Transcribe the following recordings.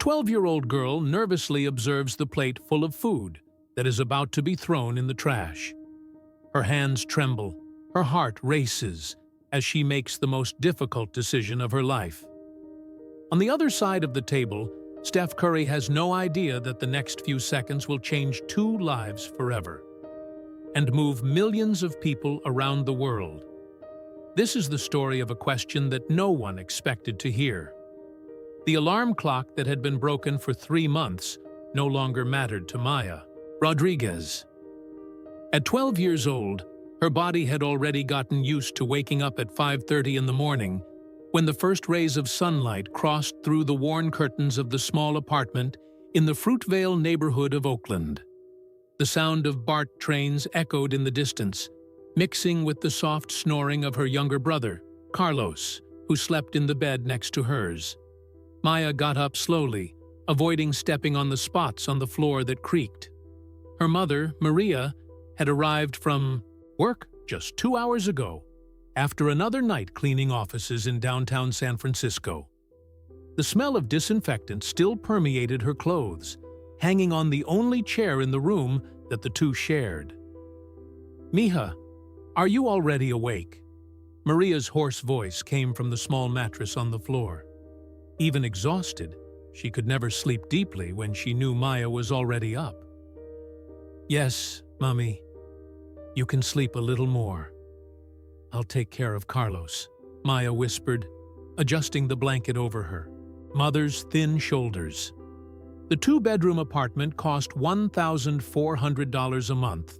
12-year-old girl nervously observes the plate full of food that is about to be thrown in the trash. Her hands tremble, her heart races as she makes the most difficult decision of her life. On the other side of the table, Steph Curry has no idea that the next few seconds will change 2 lives forever and move millions of people around the world. This is the story of a question that no one expected to hear. The alarm clock that had been broken for 3 months no longer mattered to Maya Rodriguez. At 12 years old, her body had already gotten used to waking up at 5:30 in the morning when the first rays of sunlight crossed through the worn curtains of the small apartment in the Fruitvale neighborhood of Oakland. The sound of BART trains echoed in the distance, mixing with the soft snoring of her younger brother, Carlos, who slept in the bed next to hers. Maya got up slowly, avoiding stepping on the spots on the floor that creaked. Her mother, Maria, had arrived from work just 2 hours ago, after another night cleaning offices in downtown San Francisco. The smell of disinfectant still permeated her clothes, hanging on the only chair in the room that the two shared. "Mija, are you already awake?" Maria's hoarse voice came from the small mattress on the floor. Even exhausted, she could never sleep deeply when she knew Maya was already up. "Yes, Mummy. You can sleep a little more. I'll take care of Carlos," Maya whispered, adjusting the blanket over her mother's thin shoulders. The 2-bedroom apartment cost $1,400 a month,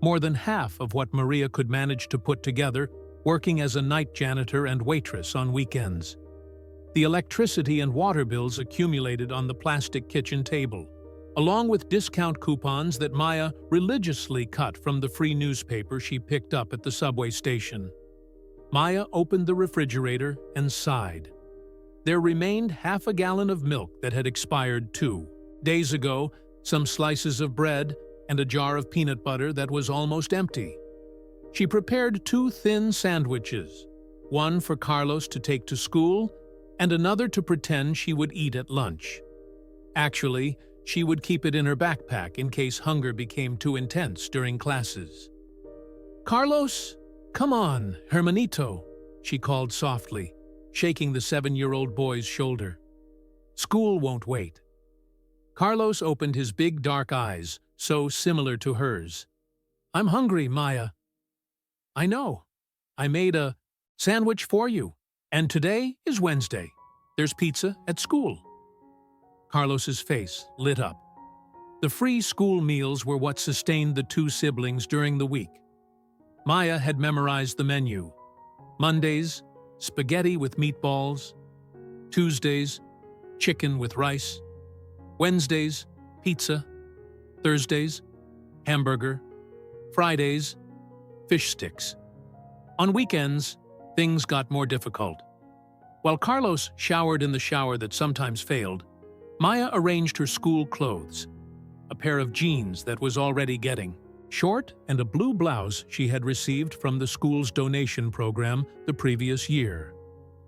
more than half of what Maria could manage to put together working as a night janitor and waitress on weekends. The electricity and water bills accumulated on the plastic kitchen table, along with discount coupons that Maya religiously cut from the free newspaper she picked up at the subway station. Maya opened the refrigerator and sighed. There remained half a gallon of milk that had expired 2 days ago, some slices of bread, and a jar of peanut butter that was almost empty. She prepared 2 thin sandwiches, one for Carlos to take to school and another to pretend she would eat at lunch. Actually, she would keep it in her backpack in case hunger became too intense during classes. "Carlos, come on, hermanito," she called softly, shaking the 7-year-old boy's shoulder. "School won't wait." Carlos opened his big dark eyes, so similar to hers. "I'm hungry, Maya." "I know. I made a sandwich for you. And today is Wednesday. There's pizza at school." Carlos's face lit up. The free school meals were what sustained the 2 siblings during the week. Maya had memorized the menu. Mondays, spaghetti with meatballs. Tuesdays, chicken with rice. Wednesdays, pizza. Thursdays, hamburger. Fridays, fish sticks. On weekends, things got more difficult. While Carlos showered in the shower that sometimes failed, Maya arranged her school clothes, a pair of jeans that was already getting short and a blue blouse she had received from the school's donation program the previous year.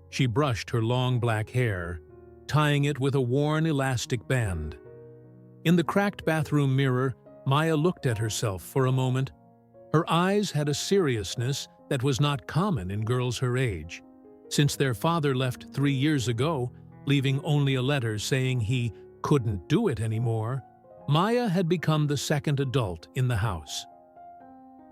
She brushed her long black hair, tying it with a worn elastic band. In the cracked bathroom mirror, Maya looked at herself for a moment. Her eyes had a seriousness that was not common in girls her age. Since their father left 3 years ago, leaving only a letter saying he couldn't do it anymore, Maya had become the second adult in the house.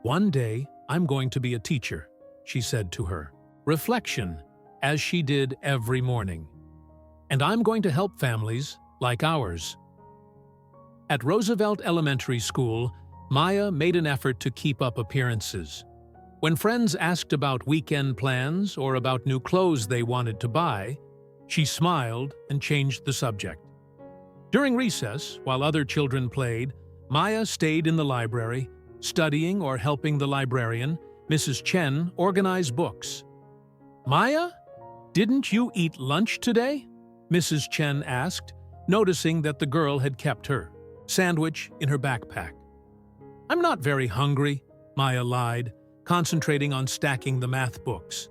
"One day, I'm going to be a teacher," she said to her reflection, as she did every morning. "And I'm going to help families like ours." At Roosevelt Elementary School, Maya made an effort to keep up appearances. When friends asked about weekend plans or about new clothes they wanted to buy, she smiled and changed the subject. During recess, while other children played, Maya stayed in the library, studying or helping the librarian, Mrs. Chen, organize books. "Maya, didn't you eat lunch today?" Mrs. Chen asked, noticing that the girl had kept her sandwich in her backpack. "I'm not very hungry," Maya lied, concentrating on stacking the math books.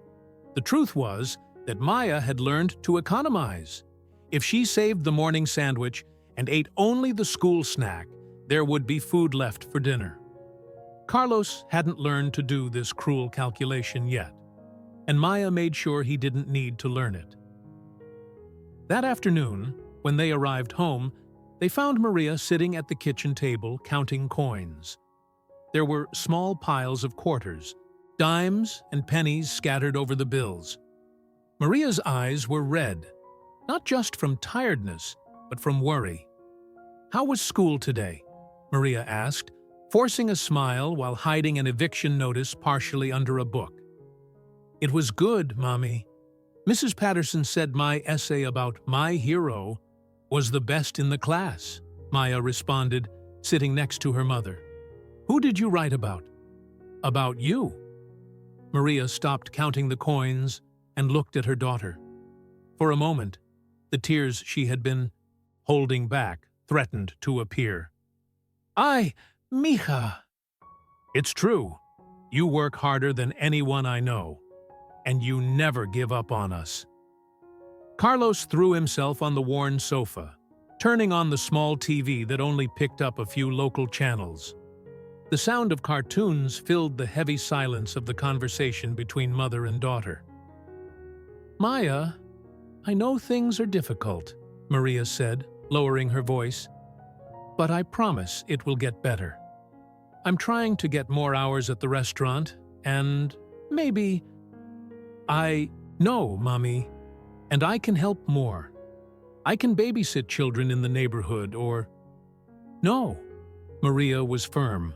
The truth was that Maya had learned to economize. If she saved the morning sandwich and ate only the school snack, there would be food left for dinner. Carlos hadn't learned to do this cruel calculation yet, and Maya made sure he didn't need to learn it. That afternoon, when they arrived home, they found Maria sitting at the kitchen table counting coins. There were small piles of quarters, dimes and pennies scattered over the bills. Maria's eyes were red, not just from tiredness, but from worry. "How was school today?" Maria asked, forcing a smile while hiding an eviction notice partially under a book. "It was good, Mommy. Mrs. Patterson said my essay about my hero was the best in the class," Maya responded, sitting next to her mother. "Who did you write about?" "About you." Maria stopped counting the coins and looked at her daughter. For a moment, the tears she had been holding back threatened to appear. Mija." "It's true. You work harder than anyone I know, and you never give up on us." Carlos threw himself on the worn sofa, turning on the small TV that only picked up a few local channels. The sound of cartoons filled the heavy silence of the conversation between mother and daughter. "Maya, I know things are difficult," Maria said, lowering her voice, "but I promise it will get better. I'm trying to get more hours at the restaurant, and maybe—" "I know, Mommy, and I can help more. I can babysit children in the neighborhood or—" "No," Maria was firm.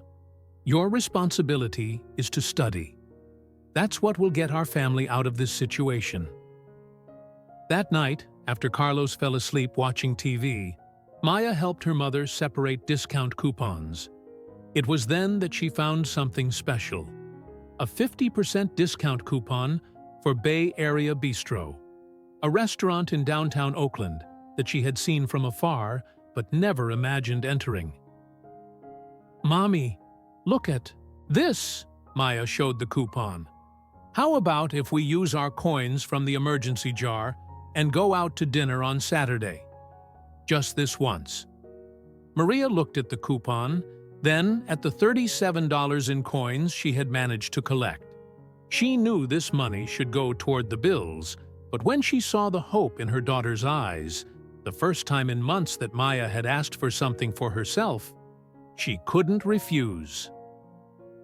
"Your responsibility is to study. That's what will get our family out of this situation." That night, after Carlos fell asleep watching TV, Maya helped her mother separate discount coupons. It was then that she found something special: a 50% discount coupon for Bay Area Beastro, a restaurant in downtown Oakland that she had seen from afar but never imagined entering. "Mommy, look at this," Maya showed the coupon. "How about if we use our coins from the emergency jar and go out to dinner on Saturday? Just this once." Maria looked at the coupon, then at the $37 in coins she had managed to collect. She knew this money should go toward the bills, but when she saw the hope in her daughter's eyes, the first time in months that Maya had asked for something for herself, she couldn't refuse.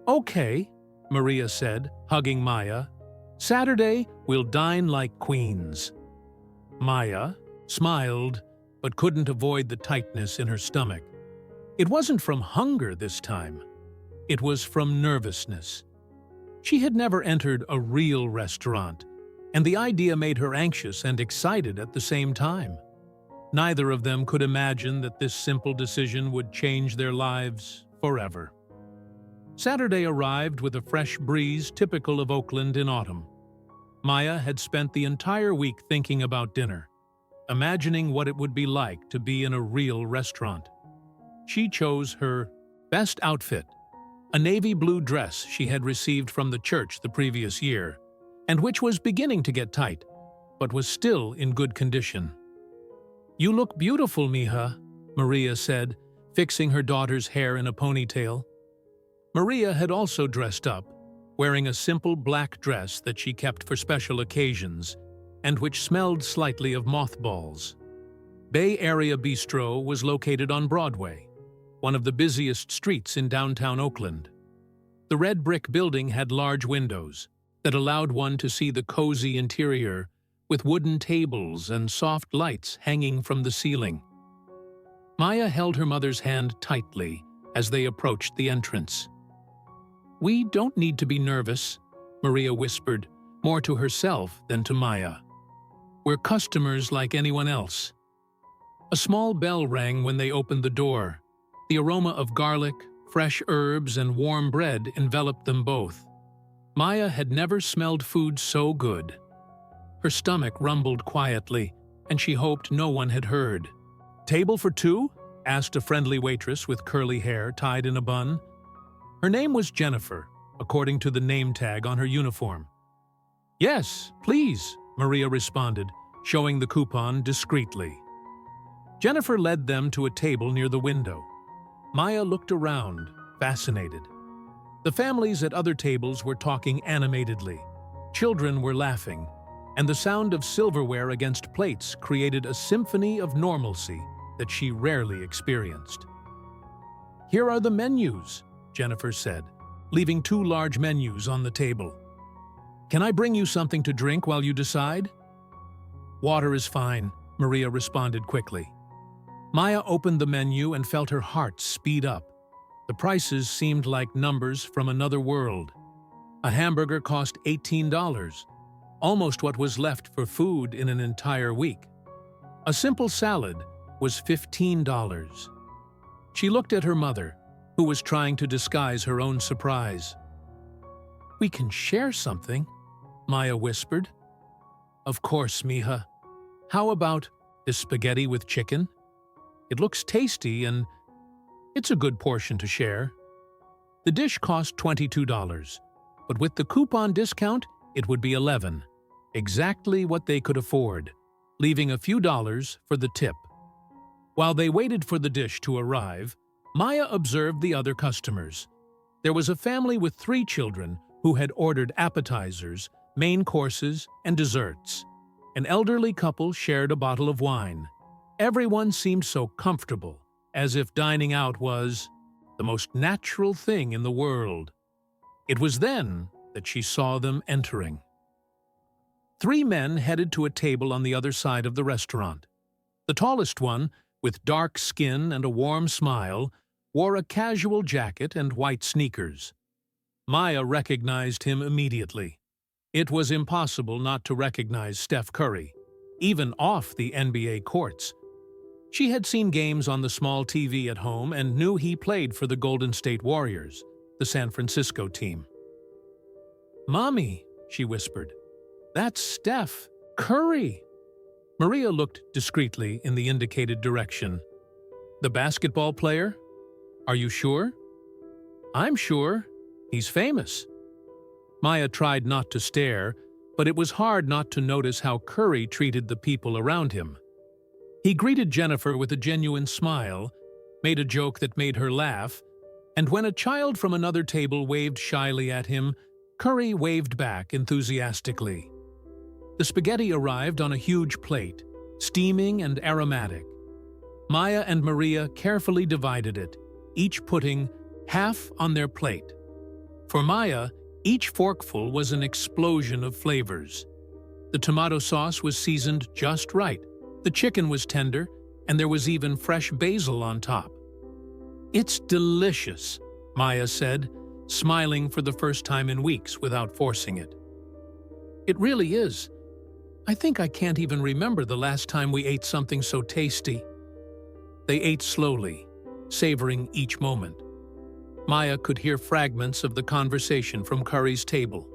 "Okay," Maria said, hugging Maya. "Saturday, we'll dine like queens." Maya smiled, but couldn't avoid the tightness in her stomach. It wasn't from hunger this time. It was from nervousness. She had never entered a real restaurant, and the idea made her anxious and excited at the same time. Neither of them could imagine that this simple decision would change their lives forever. Saturday arrived with a fresh breeze typical of Oakland in autumn. Maya had spent the entire week thinking about dinner, imagining what it would be like to be in a real restaurant. She chose her best outfit, a navy blue dress she had received from the church the previous year, and which was beginning to get tight, but was still in good condition. "You look beautiful, Mija," Maria said, fixing her daughter's hair in a ponytail. Maria had also dressed up, wearing a simple black dress that she kept for special occasions, and which smelled slightly of mothballs. Bay Area Beastro was located on Broadway, one of the busiest streets in downtown Oakland. The red brick building had large windows that allowed one to see the cozy interior, with wooden tables and soft lights hanging from the ceiling. Maya held her mother's hand tightly as they approached the entrance. "We don't need to be nervous," Maria whispered, more to herself than to Maya. "We're customers like anyone else." A small bell rang when they opened the door. The aroma of garlic, fresh herbs, and warm bread enveloped them both. Maya had never smelled food so good. Her stomach rumbled quietly, and she hoped no one had heard. "Table for two?" asked a friendly waitress with curly hair tied in a bun. Her name was Jennifer, according to the name tag on her uniform. "Yes, please," Maria responded, showing the coupon discreetly. Jennifer led them to a table near the window. Maya looked around, fascinated. The families at other tables were talking animatedly. Children were laughing, and the sound of silverware against plates created a symphony of normalcy that she rarely experienced. "Here are the menus," Jennifer said, leaving 2 large menus on the table. "Can I bring you something to drink while you decide?" "Water is fine," Maria responded quickly. Maya opened the menu and felt her heart speed up. The prices seemed like numbers from another world. A hamburger cost $18, almost what was left for food in an entire week. A simple salad was $15. She looked at her mother, who was trying to disguise her own surprise. "We can share something," Maya whispered. "Of course, Mija. How about this spaghetti with chicken? It looks tasty and it's a good portion to share." The dish cost $22, but with the coupon discount, it would be $11, exactly what they could afford, leaving a few dollars for the tip. While they waited for the dish to arrive, Maya observed the other customers. There was a family with 3 children who had ordered appetizers, main courses, and desserts. An elderly couple shared a bottle of wine. Everyone seemed so comfortable, as if dining out was the most natural thing in the world. It was then that she saw them entering. 3 men headed to a table on the other side of the restaurant. The tallest one, with dark skin and a warm smile, wore a casual jacket and white sneakers. Maya recognized him immediately. It was impossible not to recognize Steph Curry, even off the NBA courts. She had seen games on the small TV at home and knew he played for the Golden State Warriors, the San Francisco team. "Mommy," she whispered, "that's Steph Curry." Maria looked discreetly in the indicated direction. "The basketball player? Are you sure?" "I'm sure. He's famous." Maya tried not to stare, but it was hard not to notice how Curry treated the people around him. He greeted Jennifer with a genuine smile, made a joke that made her laugh, and when a child from another table waved shyly at him, Curry waved back enthusiastically. The spaghetti arrived on a huge plate, steaming and aromatic. Maya and Maria carefully divided it, each putting half on their plate. For Maya, each forkful was an explosion of flavors. The tomato sauce was seasoned just right, the chicken was tender, and there was even fresh basil on top. "It's delicious," Maya said, smiling for the first time in weeks without forcing it. "It really is. I think I can't even remember the last time we ate something so tasty." They ate slowly, savoring each moment. Maya could hear fragments of the conversation from Curry's table.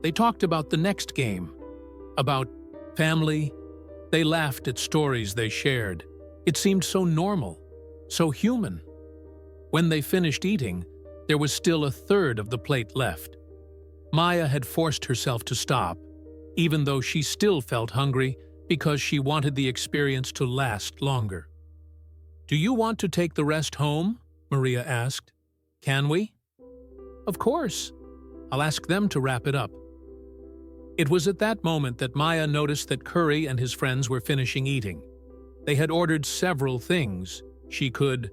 They talked about the next game, about family. They laughed at stories they shared. It seemed so normal, so human. When they finished eating, there was still a third of the plate left. Maya had forced herself to stop, even though she still felt hungry because she wanted the experience to last longer. "Do you want to take the rest home?" Maria asked. "Can we?" "Of course. I'll ask them to wrap it up." It was at that moment that Maya noticed that Curry and his friends were finishing eating. They had ordered several things. She could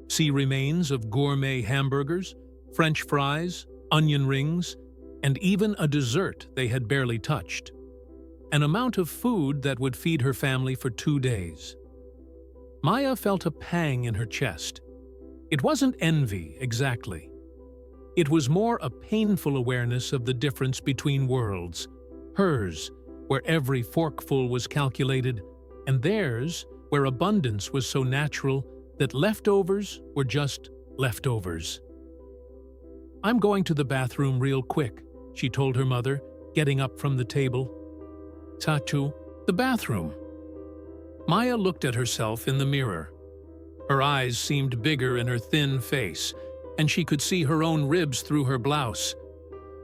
see remains of gourmet hamburgers, French fries, onion rings, and even a dessert they had barely touched. An amount of food that would feed her family for 2 days. Maya felt a pang in her chest. It wasn't envy, exactly. It was more a painful awareness of the difference between worlds. Hers, where every forkful was calculated, and theirs, where abundance was so natural that leftovers were just leftovers. "I'm going to the bathroom real quick," she told her mother, getting up from the table. "Tatu, the bathroom." Maya looked at herself in the mirror. Her eyes seemed bigger in her thin face, and she could see her own ribs through her blouse.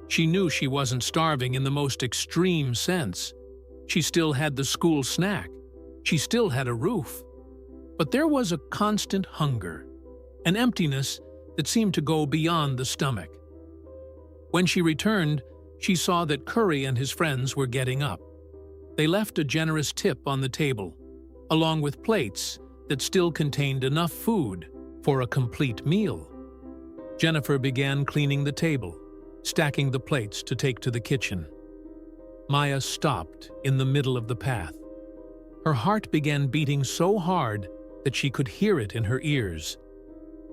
She knew she wasn't starving in the most extreme sense. She still had the school snack. She still had a roof. But there was a constant hunger, an emptiness that seemed to go beyond the stomach. When she returned, she saw that Curry and his friends were getting up. They left a generous tip on the table, along with plates that still contained enough food for a complete meal. Jennifer began cleaning the table, stacking the plates to take to the kitchen. Maya stopped in the middle of the path. Her heart began beating so hard that she could hear it in her ears.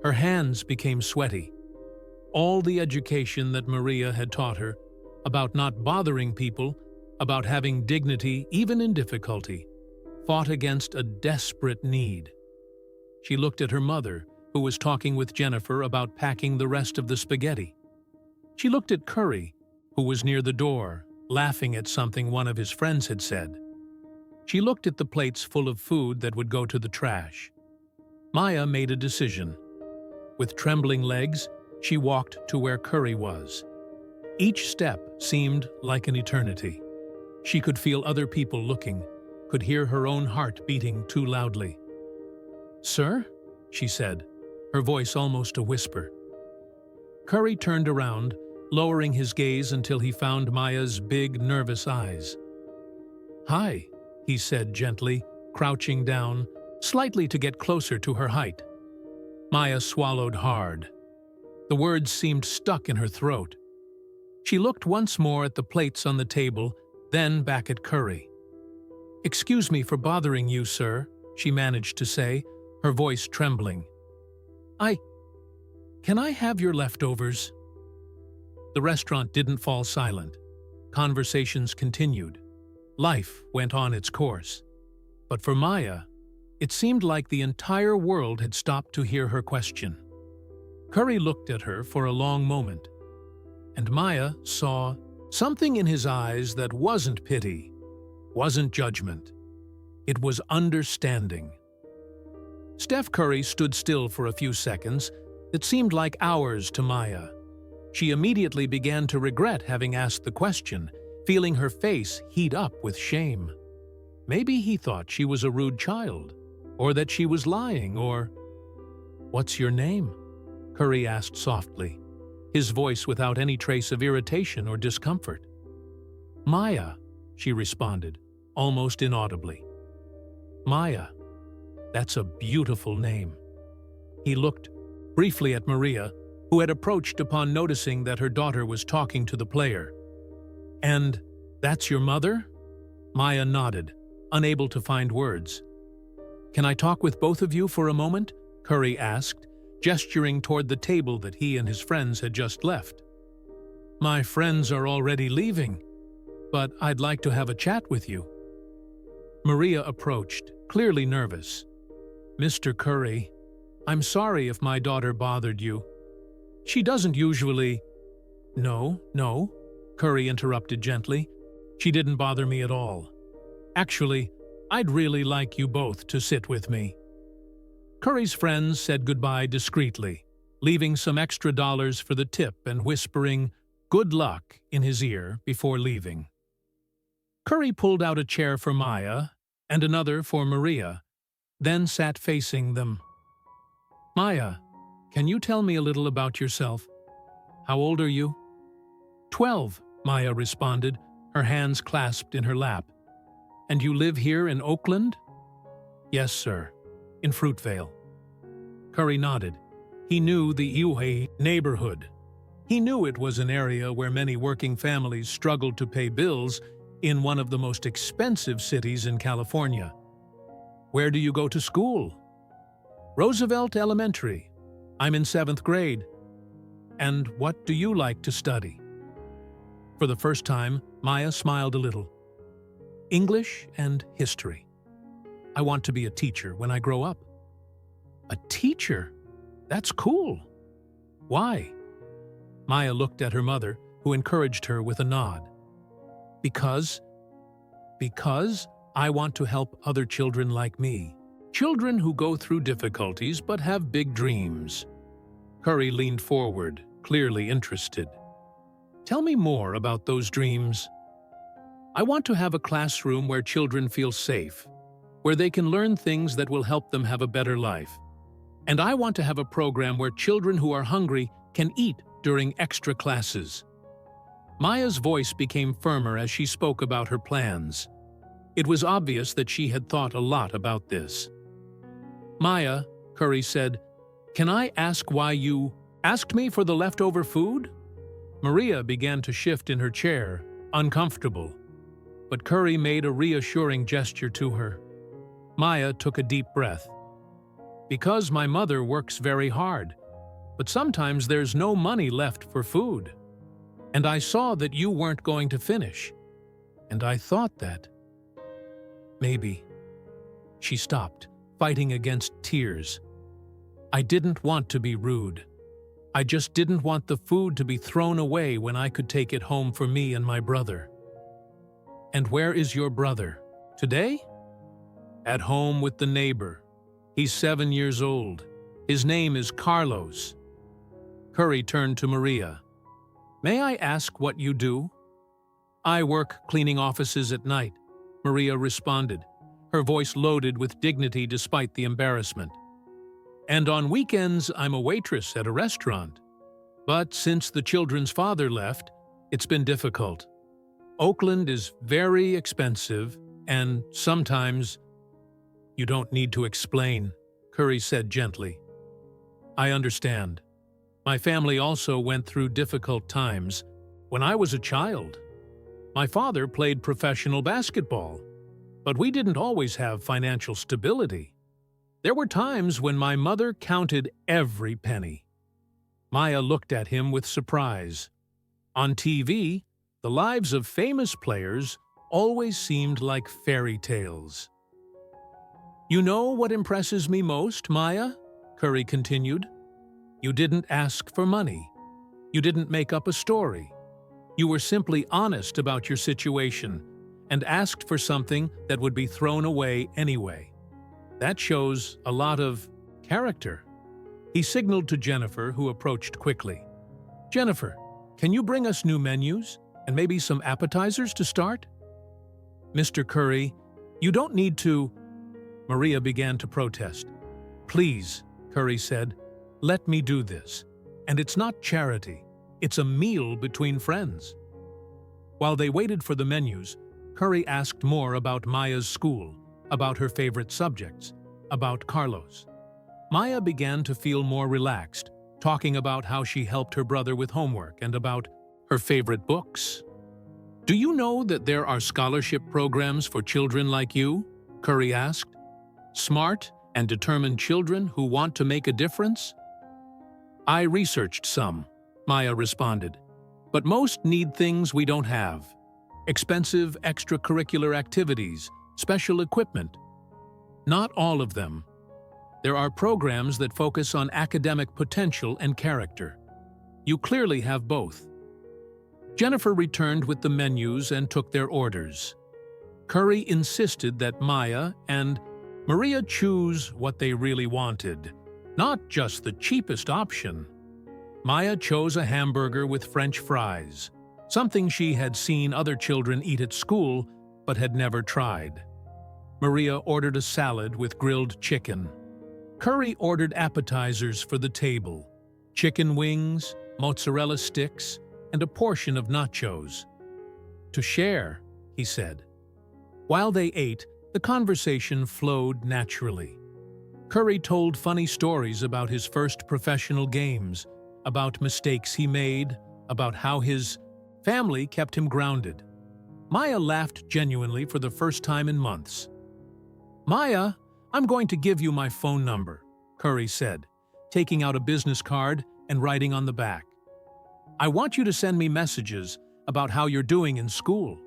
Her hands became sweaty. All the education that Maria had taught her about not bothering people, about having dignity even in difficulty, fought against a desperate need. She looked at her mother, who was talking with Jennifer about packing the rest of the spaghetti. She looked at Curry, who was near the door, laughing at something one of his friends had said. She looked at the plates full of food that would go to the trash. Maya made a decision. With trembling legs, she walked to where Curry was. Each step seemed like an eternity. She could feel other people looking, could hear her own heart beating too loudly. "Sir?" she said, her voice almost a whisper. Curry turned around, lowering his gaze until he found Maya's big, nervous eyes. "Hi," he said gently, crouching down, slightly to get closer to her height. Maya swallowed hard. The words seemed stuck in her throat. She looked once more at the plates on the table, then back at Curry. "Excuse me for bothering you, sir," she managed to say, her voice trembling. Can I have your leftovers?" The restaurant didn't fall silent. Conversations continued. Life went on its course. But for Maya, it seemed like the entire world had stopped to hear her question. Curry looked at her for a long moment, and Maya saw something in his eyes that wasn't pity, wasn't judgment. It was understanding. Steph Curry stood still for a few seconds that seemed like hours to Maya. She immediately began to regret having asked the question, feeling her face heat up with shame. Maybe he thought she was a rude child, or that she was lying, or... "What's your name?" Curry asked softly, his voice without any trace of irritation or discomfort. "Maya," she responded, almost inaudibly. "Maya. That's a beautiful name." He looked briefly at Maria, who had approached upon noticing that her daughter was talking to the player. "And that's your mother?" Maya nodded, unable to find words. "Can I talk with both of you for a moment?" Curry asked, gesturing toward the table that he and his friends had just left. "My friends are already leaving, but I'd like to have a chat with you." Maria approached, clearly nervous. "Mr. Curry, I'm sorry if my daughter bothered you. She doesn't usually—" No, Curry interrupted gently. "She didn't bother me at all. Actually, I'd really like you both to sit with me." Curry's friends said goodbye discreetly, leaving some extra dollars for the tip and whispering "good luck" in his ear before leaving. Curry pulled out a chair for Maya and another for Maria, then sat facing them. "Maya, can you tell me a little about yourself? How old are you?" 12, Maya responded, her hands clasped in her lap. "And you live here in Oakland?" "Yes, sir, in Fruitvale." Curry nodded. He knew the Uhe neighborhood. He knew it was an area where many working families struggled to pay bills in one of the most expensive cities in California. "Where do you go to school?" "Roosevelt Elementary. I'm in 7th grade." "And what do you like to study?" For the first time, Maya smiled a little. "English and history. I want to be a teacher when I grow up." "A teacher? That's cool. Why?" Maya looked at her mother, who encouraged her with a nod. Because I want to help other children like me. Children who go through difficulties but have big dreams." Curry leaned forward, clearly interested. "Tell me more about those dreams." "I want to have a classroom where children feel safe. where they can learn things that will help them have a better life. And I want to have a program where children who are hungry can eat during extra classes. Maya's voice became firmer as she spoke about her plans. It was obvious that she had thought a lot about this. "Maya," Curry said, "can I ask why you asked me for the leftover food?" Maria began to shift in her chair, uncomfortable. But Curry made a reassuring gesture to her. Maya took a deep breath. "Because my mother works very hard, but sometimes there's no money left for food. And I saw that you weren't going to finish. And I thought that maybe." She stopped, fighting against tears. "I didn't want to be rude. I just didn't want the food to be thrown away when I could take it home for me and my brother." "And where is your brother? Today?" "At home with the neighbor. He's 7 years old. His name is Carlos." Curry turned to Maria. "May I ask what you do?" "I work cleaning offices at night," Maria responded, her voice loaded with dignity despite the embarrassment. "And on weekends, I'm a waitress at a restaurant. But since the children's father left, it's been difficult. Oakland is very expensive, and sometimes—" "You don't need to explain," Curry said gently. "I understand. My family also went through difficult times when I was a child. My father played professional basketball, but we didn't always have financial stability. There were times when my mother counted every penny." Maya looked at him with surprise. On TV, the lives of famous players always seemed like fairy tales. "You know what impresses me most, Maya?" Curry continued. "You didn't ask for money. You didn't make up a story. You were simply honest about your situation and asked for something that would be thrown away anyway. That shows a lot of character." He signaled to Jennifer, who approached quickly. "Jennifer, can you bring us new menus and maybe some appetizers to start?" "Mr. Curry, you don't need to—" Maria began to protest. "Please," Curry said, "let me do this. And it's not charity. It's a meal between friends." While they waited for the menus, Curry asked more about Maya's school, about her favorite subjects, about Carlos. Maya began to feel more relaxed, talking about how she helped her brother with homework and about her favorite books. "Do you know that there are scholarship programs for children like you?" Curry asked. "Smart and determined children who want to make a difference?" "I researched some," Maya responded. "But most need things we don't have. Expensive extracurricular activities, special equipment. Not all of them. There are programs that focus on academic potential and character. You clearly have both." Jennifer returned with the menus and took their orders. Curry insisted that Maya and Maria choose what they really wanted, not just the cheapest option. Maya chose a hamburger with French fries, something she had seen other children eat at school but had never tried. Maria ordered a salad with grilled chicken. Curry ordered appetizers for the table: chicken wings, mozzarella sticks, and a portion of nachos. "To share," he said. While they ate, the conversation flowed naturally. Curry told funny stories about his first professional games, about mistakes he made, about how his family kept him grounded. Maya laughed genuinely for the first time in months. "Maya, I'm going to give you my phone number," Curry said, taking out a business card and writing on the back. "I want you to send me messages about how you're doing in school.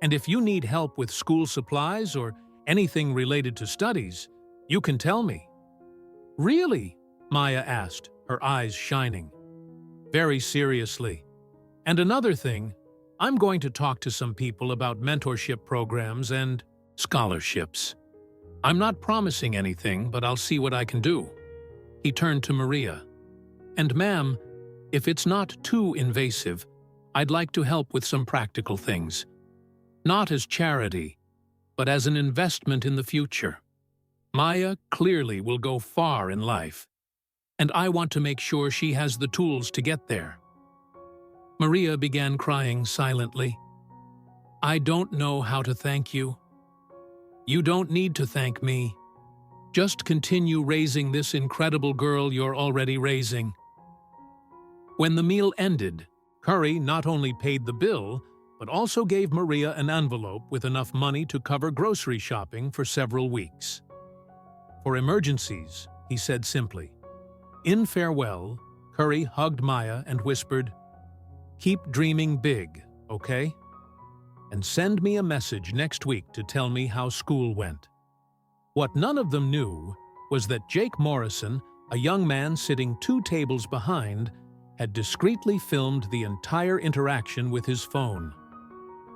And if you need help with school supplies or anything related to studies, you can tell me." "Really?" Maya asked, her eyes shining. "Very seriously. And another thing, I'm going to talk to some people about mentorship programs and scholarships. I'm not promising anything, but I'll see what I can do." He turned to Maria. "And ma'am, if it's not too invasive, I'd like to help with some practical things. Not as charity, but as an investment in the future. Maya clearly will go far in life, and I want to make sure she has the tools to get there. Maria began crying silently. I don't know how to thank you. You don't need to thank me. Just continue raising this incredible girl you're already raising. When the meal ended, Curry not only paid the bill, but also gave Maria an envelope with enough money to cover grocery shopping for several weeks. For emergencies, he said simply. In farewell, Curry hugged Maya and whispered, "Keep dreaming big, okay? And send me a message next week to tell me how school went." What none of them knew was that Jake Morrison, a young man sitting 2 tables behind, had discreetly filmed the entire interaction with his phone.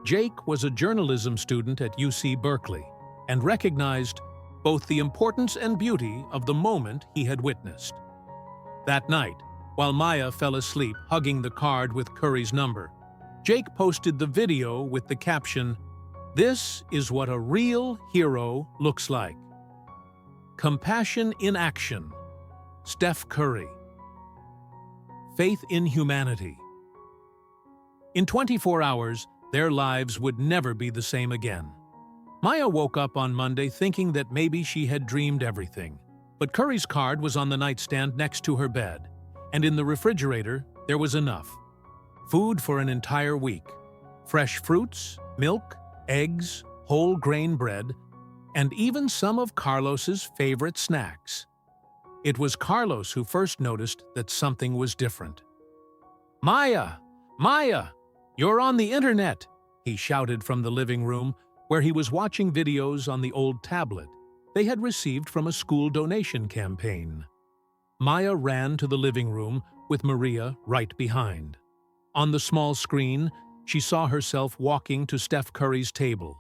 Jake was a journalism student at UC Berkeley and recognized both the importance and beauty of the moment he had witnessed. That night, while Maya fell asleep hugging the card with Curry's number, Jake posted the video with the caption, "This is what a real hero looks like. Compassion in action. Steph Curry. Faith in humanity." In 24 hours, their lives would never be the same again. Maya woke up on Monday thinking that maybe she had dreamed everything. But Curry's card was on the nightstand next to her bed, and in the refrigerator there was enough. Food for an entire week. Fresh fruits, milk, eggs, whole grain bread, and even some of Carlos's favorite snacks. It was Carlos who first noticed that something was different. "Maya! Maya! You're on the internet!" he shouted from the living room, where he was watching videos on the old tablet they had received from a school donation campaign. Maya ran to the living room with Maria right behind. On the small screen, she saw herself walking to Steph Curry's table,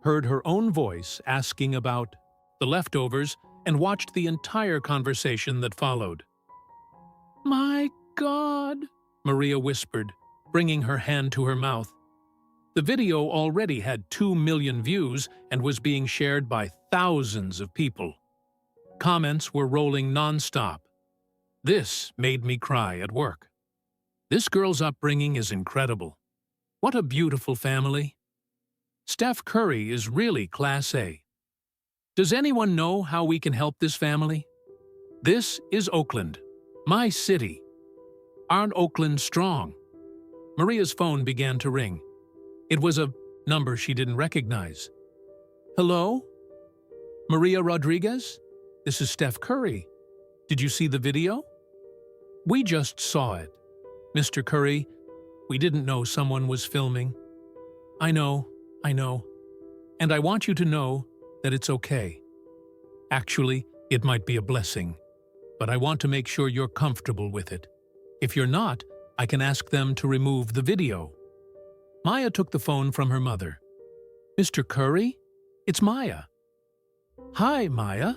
heard her own voice asking about the leftovers, and watched the entire conversation that followed. "My God," Maria whispered, bringing her hand to her mouth. The video already had 2 million views and was being shared by thousands of people. Comments were rolling non-stop. "This made me cry at work. This girl's upbringing is incredible. What a beautiful family. Steph Curry is really Class A. Does anyone know how we can help this family? This is Oakland, my city. Aren't Oakland strong?" Maria's phone began to ring. It was a number she didn't recognize. "Hello? Maria Rodriguez? This is Steph Curry. Did you see the video?" "We just saw it. Mr. Curry, we didn't know someone was filming." I know. And I want you to know that it's okay. Actually, it might be a blessing, but I want to make sure you're comfortable with it. If you're not, I can ask them to remove the video." Maya took the phone from her mother. "Mr. Curry? It's Maya." "Hi, Maya.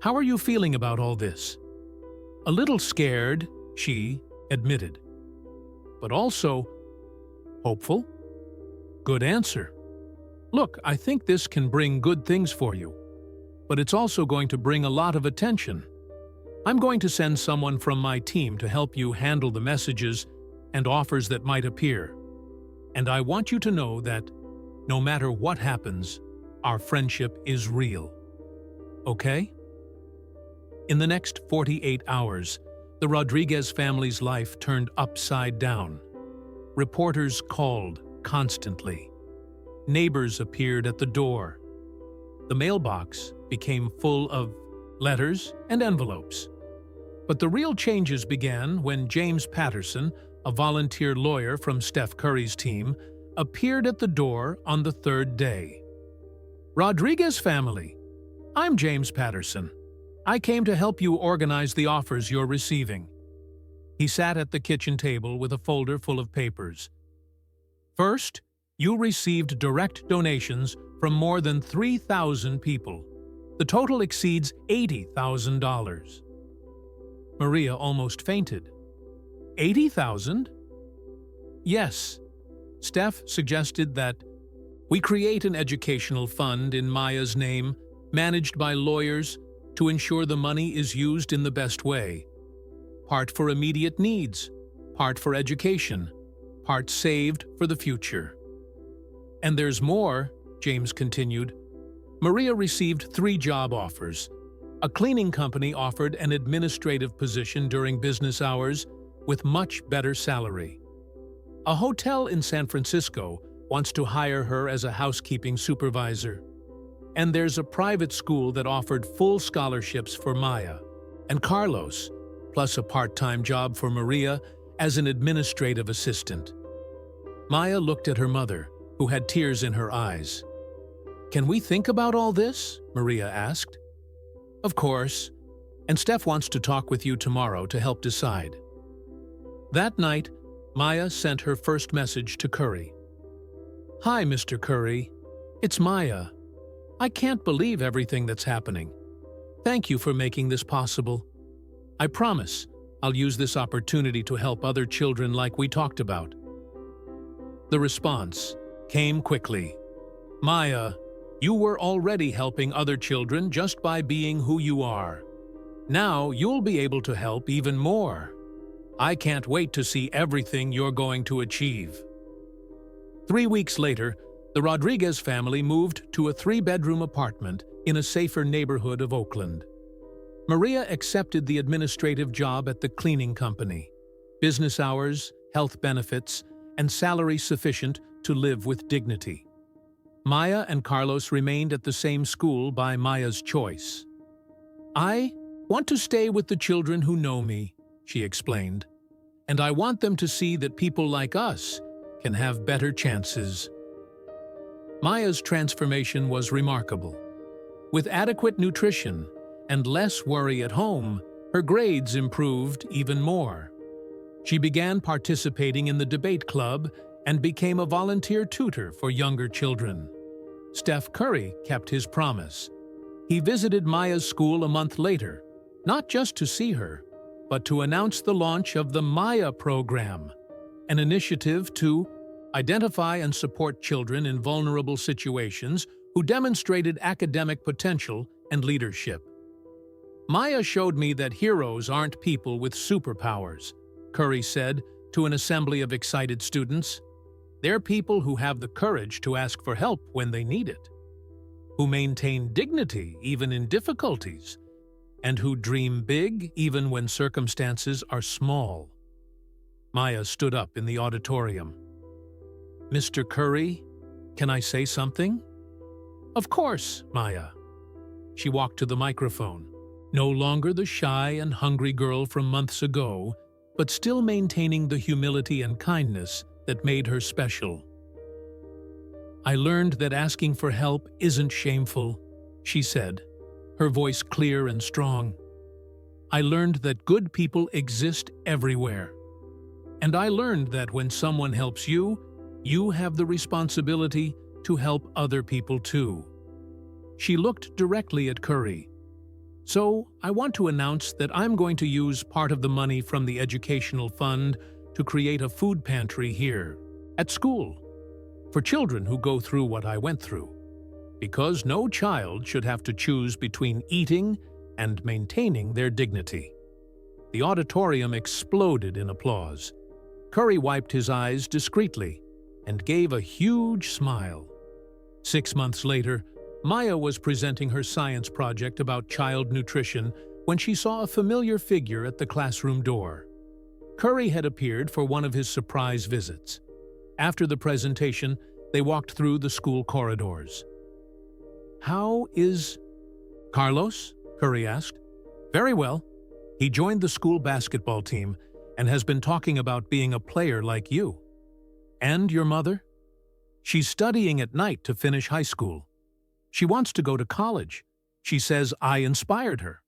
How are you feeling about all this?" "A little scared," she admitted. "But also hopeful." "Good answer. Look, I think this can bring good things for you, but it's also going to bring a lot of attention. I'm going to send someone from my team to help you handle the messages and offers that might appear. And I want you to know that, no matter what happens, our friendship is real. Okay?" In the next 48 hours, the Rodriguez family's life turned upside down. Reporters called constantly. Neighbors appeared at the door. The mailbox became full of letters and envelopes. But the real changes began when James Patterson, a volunteer lawyer from Steph Curry's team, appeared at the door on the 3rd day. "Rodriguez family, I'm James Patterson. I came to help you organize the offers you're receiving." He sat at the kitchen table with a folder full of papers. "First, you received direct donations from more than 3,000 people. The total exceeds $80,000. Maria almost fainted. "80,000? "Yes." Steph suggested that We create an educational fund in Maya's name, managed by lawyers, to ensure the money is used in the best way. Part for immediate needs, part for education, part saved for the future. And there's more, James continued. Maria received 3 job offers. A cleaning company offered an administrative position during business hours with much better salary. A hotel in San Francisco wants to hire her as a housekeeping supervisor. And there's a private school that offered full scholarships for Maya and Carlos, plus a part-time job for Maria as an administrative assistant. Maya looked at her mother, who had tears in her eyes. "Can we think about all this?" Maria asked. "Of course, and Steph wants to talk with you tomorrow to help decide." That night, Maya sent her first message to Curry. "Hi, Mr. Curry. It's Maya. I can't believe everything that's happening. Thank you for making this possible. I promise I'll use this opportunity to help other children like we talked about." The response came quickly. "Maya, you were already helping other children just by being who you are. Now you'll be able to help even more. I can't wait to see everything you're going to achieve." 3 weeks later, the Rodriguez family moved to a 3-bedroom apartment in a safer neighborhood of Oakland. Maria accepted the administrative job at the cleaning company. Business hours, health benefits, and salary sufficient to live with dignity. Maya and Carlos remained at the same school by Maya's choice. "I want to stay with the children who know me," she explained, "and I want them to see that people like us can have better chances." Maya's transformation was remarkable. With adequate nutrition and less worry at home, her grades improved even more. She began participating in the debate club and became a volunteer tutor for younger children. Steph Curry kept his promise. He visited Maya's school a month later, not just to see her, but to announce the launch of the Maya program, an initiative to identify and support children in vulnerable situations who demonstrated academic potential and leadership. "Maya showed me that heroes aren't people with superpowers," Curry said to an assembly of excited students. "They're people who have the courage to ask for help when they need it, who maintain dignity even in difficulties, and who dream big even when circumstances are small." Maya stood up in the auditorium. "Mr. Curry, can I say something?" "Of course, Maya." She walked to the microphone, no longer the shy and hungry girl from months ago, but still maintaining the humility and kindness that made her special. "I learned that asking for help isn't shameful," she said, her voice clear and strong. "I learned that good people exist everywhere. And I learned that when someone helps you, you have the responsibility to help other people too." She looked directly at Curry. "So, I want to announce that I'm going to use part of the money from the educational fund to create a food pantry here, at school, for children who go through what I went through. Because no child should have to choose between eating and maintaining their dignity." The auditorium exploded in applause. Curry wiped his eyes discreetly and gave a huge smile. 6 months later, Maya was presenting her science project about child nutrition when she saw a familiar figure at the classroom door. Curry had appeared for one of his surprise visits. After the presentation, they walked through the school corridors. "How is Carlos?" Curry asked. "Very well. He joined the school basketball team and has been talking about being a player like you. And your mother? She's studying at night to finish high school. She wants to go to college. She says I inspired her."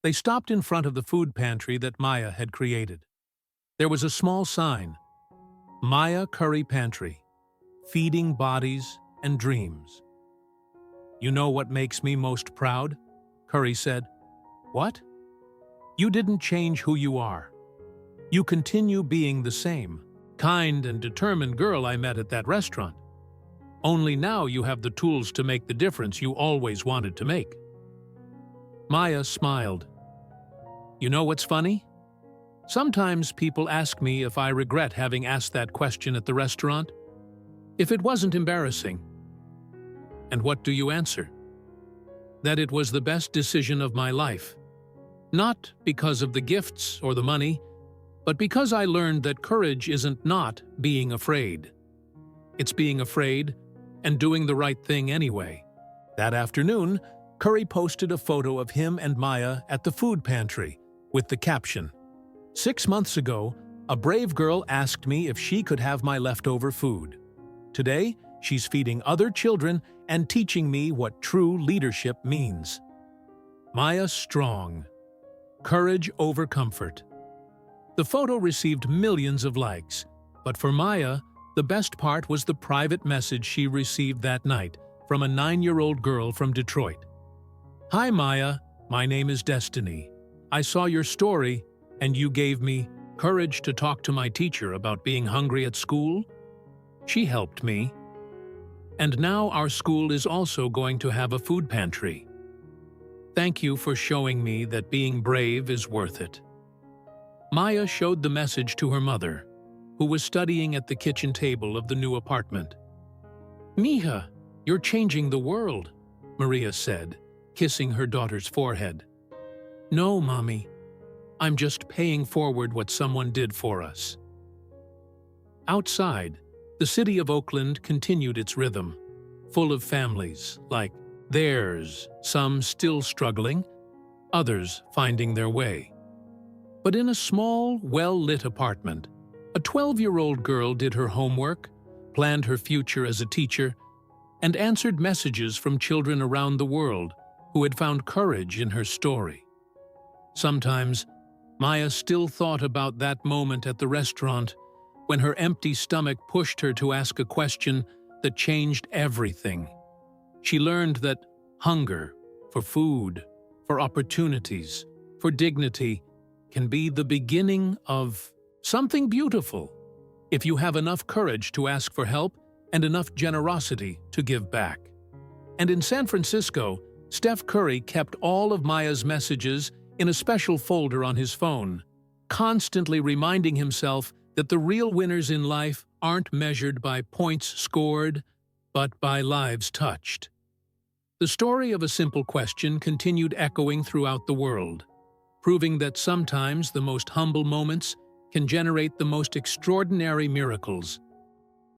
They stopped in front of the food pantry that Maya had created. There was a small sign, "Maya Curry Pantry, feeding bodies and dreams." "You know what makes me most proud?" Curry said. "What?" "You didn't change who you are. You continue being the same, kind and determined girl I met at that restaurant. Only now you have the tools to make the difference you always wanted to make." Maya smiled. "You know what's funny? Sometimes people ask me if I regret having asked that question at the restaurant. If it wasn't embarrassing. And what do you answer? That it was the best decision of my life. Not because of the gifts or the money, but because I learned that courage isn't not being afraid. It's being afraid and doing the right thing anyway." That afternoon, Curry posted a photo of him and Maya at the food pantry with the caption, "6 months ago, a brave girl asked me if she could have my leftover food. Today, she's feeding other children and teaching me what true leadership means." Maya strong. Courage over comfort. The photo received millions of likes, but for Maya, the best part was the private message she received that night from a 9-year-old girl from Detroit. "Hi Maya, my name is Destiny. I saw your story, and you gave me courage to talk to my teacher about being hungry at school. She helped me. And now our school is also going to have a food pantry. Thank you for showing me that being brave is worth it." Maya showed the message to her mother, who was studying at the kitchen table of the new apartment. "Mija, you're changing the world," Maria said, kissing her daughter's forehead. "No, Mommy. I'm just paying forward what someone did for us." Outside, the city of Oakland continued its rhythm, full of families like theirs, some still struggling, others finding their way. But in a small, well-lit apartment, a 12-year-old girl did her homework, planned her future as a teacher, and answered messages from children around the world who had found courage in her story. Sometimes, Maya still thought about that moment at the restaurant when her empty stomach pushed her to ask a question that changed everything. She learned that hunger for food, for opportunities, for dignity can be the beginning of something beautiful if you have enough courage to ask for help and enough generosity to give back. And in San Francisco, Steph Curry kept all of Maya's messages in a special folder on his phone, constantly reminding himself that the real winners in life aren't measured by points scored, but by lives touched. The story of a simple question continued echoing throughout the world, proving that sometimes the most humble moments can generate the most extraordinary miracles.